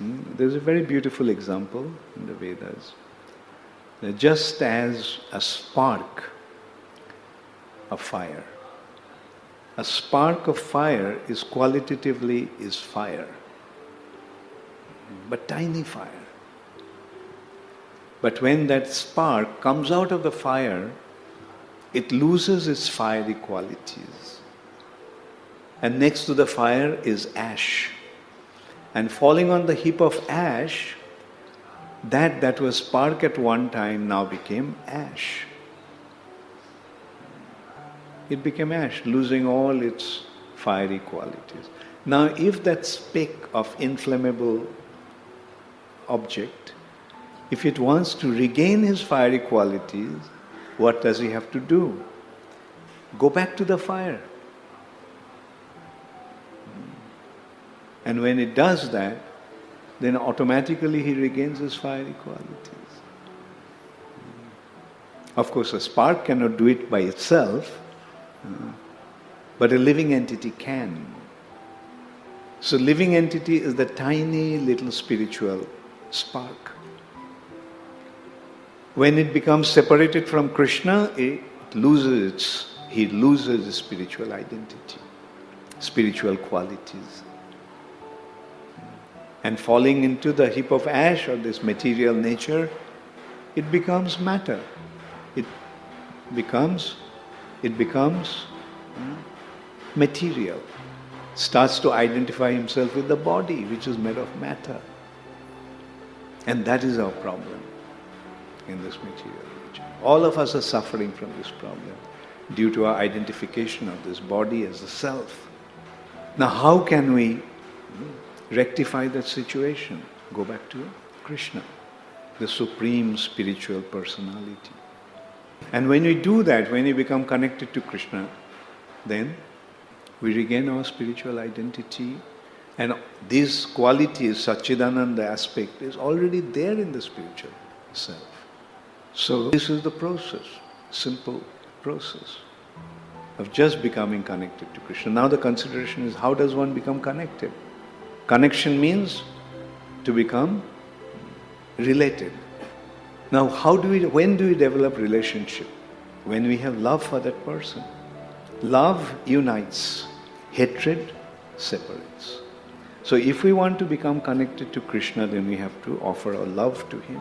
There's a very beautiful example in the Vedas. That just as a spark of fire is qualitatively fire, but tiny fire. But when that spark comes out of the fire, it loses its fiery qualities. And next to the fire is ash. And falling on the heap of ash, that was spark at one time now became ash. It became ash, losing all its fiery qualities. Now, if that speck of inflammable object, if it wants to regain his fiery qualities, what does he have to do? Go back to the fire. And when it does that, then automatically he regains his fiery qualities. Of course, a spark cannot do it by itself, but a living entity can. So living entity is the tiny little spiritual spark. When it becomes separated from Krishna, he loses his spiritual identity, spiritual qualities. And falling into the heap of ash or this material nature, it becomes matter. It becomes material. Starts to identify himself with the body, which is made of matter. And that is our problem in this material nature. All of us are suffering from this problem due to our identification of this body as the self. Now how can we rectify that situation? Go back to Krishna, the supreme spiritual personality. And when we do that, when we become connected to Krishna, then we regain our spiritual identity, and these qualities, Satchidananda aspect, is already there in the spiritual self. So this is the process, simple process of just becoming connected to Krishna. Now the consideration is, how does one become connected? Connection means to become related. Now when do we develop relationship? When we have love for that person. Love unites, hatred separates. So if we want to become connected to Krishna, then we have to offer our love to him.